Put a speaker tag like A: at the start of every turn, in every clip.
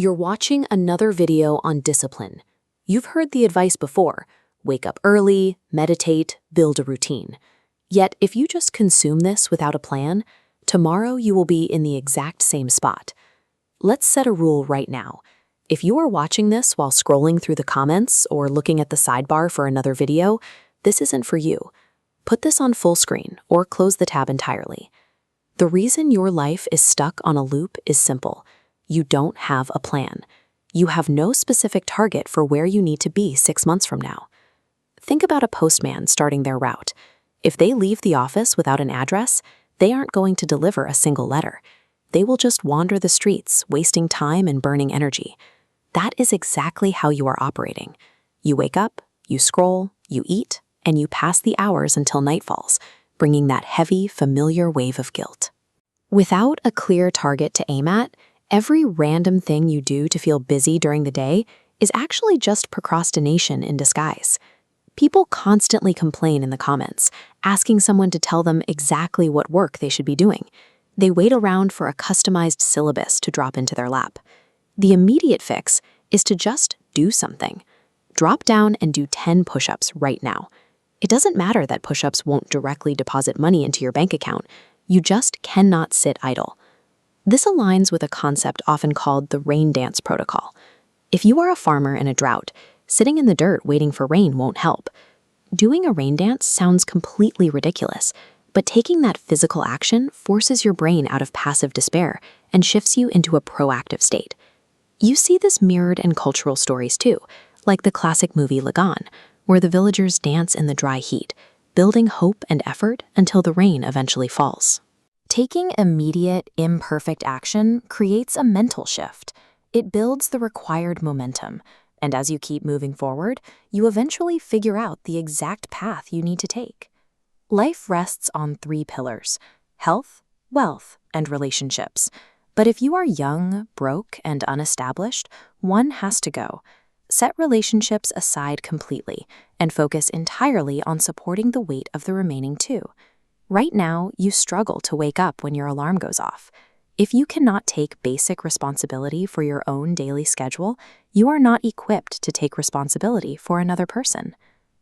A: You're watching another video on discipline. You've heard the advice before: wake up early, meditate, build a routine. Yet, if you just consume this without a plan, tomorrow you will be in the exact same spot. Let's set a rule right now. If you are watching this while scrolling through the comments or looking at the sidebar for another video, this isn't for you. Put this on full screen or close the tab entirely. The reason your life is stuck on a loop is simple. You don't have a plan. You have no specific target for where you need to be 6 months from now. Think about a postman starting their route. If they leave the office without an address, they aren't going to deliver a single letter. They will just wander the streets, wasting time and burning energy. That is exactly how you are operating. You wake up, you scroll, you eat, and you pass the hours until night falls, bringing that heavy, familiar wave of guilt. Without a clear target to aim at, every random thing you do to feel busy during the day is actually just procrastination in disguise. People constantly complain in the comments, asking someone to tell them exactly what work they should be doing. They wait around for a customized syllabus to drop into their lap. The immediate fix is to just do something. Drop down and do 10 push-ups right now. It doesn't matter that push-ups won't directly deposit money into your bank account. You just cannot sit idle. This aligns with a concept often called the rain dance protocol. If you are a farmer in a drought, sitting in the dirt waiting for rain won't help. Doing a rain dance sounds completely ridiculous, but taking that physical action forces your brain out of passive despair and shifts you into a proactive state. You see this mirrored in cultural stories too, like the classic movie Lagan, where the villagers dance in the dry heat, building hope and effort until the rain eventually falls. Taking immediate, imperfect action creates a mental shift. It builds the required momentum, and as you keep moving forward, you eventually figure out the exact path you need to take. Life rests on 3 pillars: health, wealth, and relationships. But if you are young, broke, and unestablished, one has to go. Set relationships aside completely and focus entirely on supporting the weight of the remaining 2. Right now, you struggle to wake up when your alarm goes off. If you cannot take basic responsibility for your own daily schedule, you are not equipped to take responsibility for another person.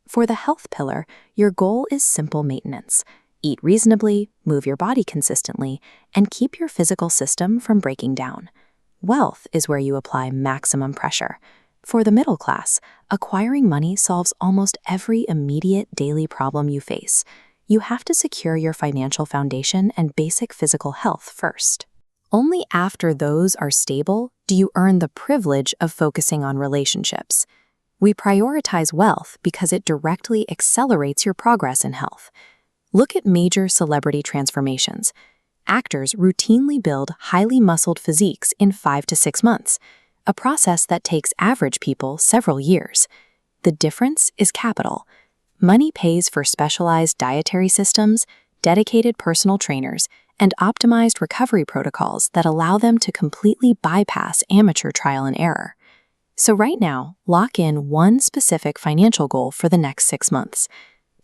A: For the health pillar, your goal is simple maintenance. Eat reasonably, move your body consistently, and keep your physical system from breaking down. Wealth is where you apply maximum pressure. For the middle class, acquiring money solves almost every immediate daily problem you face. You have to secure your financial foundation and basic physical health first. Only after those are stable do you earn the privilege of focusing on relationships. We prioritize wealth because it directly accelerates your progress in health. Look at major celebrity transformations. Actors routinely build highly muscled physiques in 5 to 6 months, a process that takes average people several years. The difference is capital. Money pays for specialized dietary systems, dedicated personal trainers, and optimized recovery protocols that allow them to completely bypass amateur trial and error. So right now, lock in one specific financial goal for the next 6 months.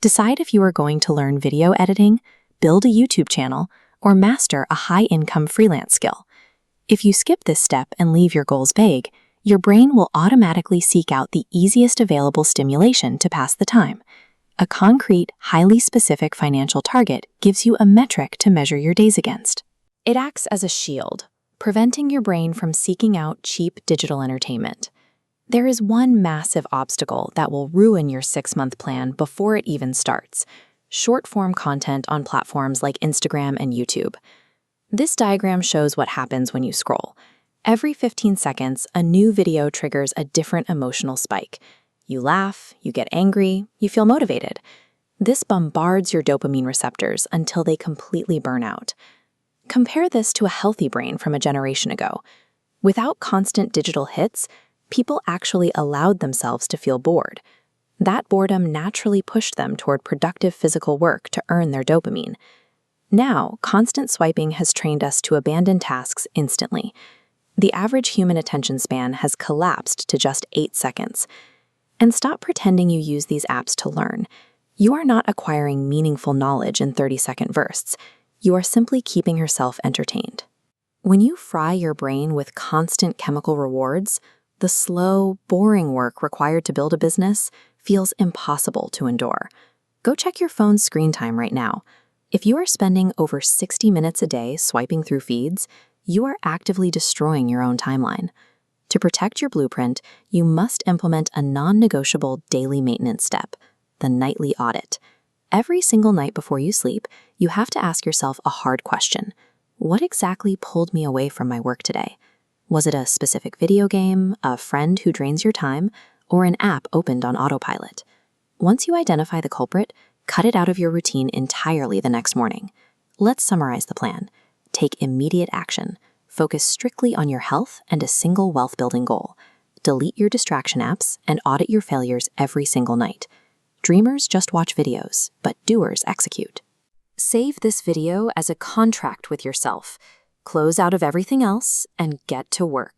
A: Decide if you are going to learn video editing, build a YouTube channel, or master a high-income freelance skill. If you skip this step and leave your goals vague, your brain will automatically seek out the easiest available stimulation to pass the time. A concrete, highly specific financial target gives you a metric to measure your days against. It acts as a shield, preventing your brain from seeking out cheap digital entertainment. There is one massive obstacle that will ruin your 6-month plan before it even starts: short-form content on platforms like Instagram and YouTube. This diagram shows what happens when you scroll. Every 15 seconds, a new video triggers a different emotional spike. You laugh, you get angry, you feel motivated. This bombards your dopamine receptors until they completely burn out. Compare this to a healthy brain from a generation ago. Without constant digital hits, people actually allowed themselves to feel bored. That boredom naturally pushed them toward productive physical work to earn their dopamine. Now, constant swiping has trained us to abandon tasks instantly. The average human attention span has collapsed to just 8 seconds. And stop pretending you use these apps to learn. You are not acquiring meaningful knowledge in 30-second bursts. You are simply keeping yourself entertained. When you fry your brain with constant chemical rewards, the slow, boring work required to build a business feels impossible to endure. Go check your phone's screen time right now. If you are spending over 60 minutes a day swiping through feeds, you are actively destroying your own timeline. To protect your blueprint, you must implement a non-negotiable daily maintenance step, the nightly audit. Every single night before you sleep, you have to ask yourself a hard question. What exactly pulled me away from my work today? Was it a specific video game, a friend who drains your time, or an app opened on autopilot? Once you identify the culprit, cut it out of your routine entirely the next morning. Let's summarize the plan. Take immediate action. Focus strictly on your health and a single wealth-building goal. Delete your distraction apps and audit your failures every single night. Dreamers just watch videos, but doers execute. Save this video as a contract with yourself. Close out of everything else and get to work.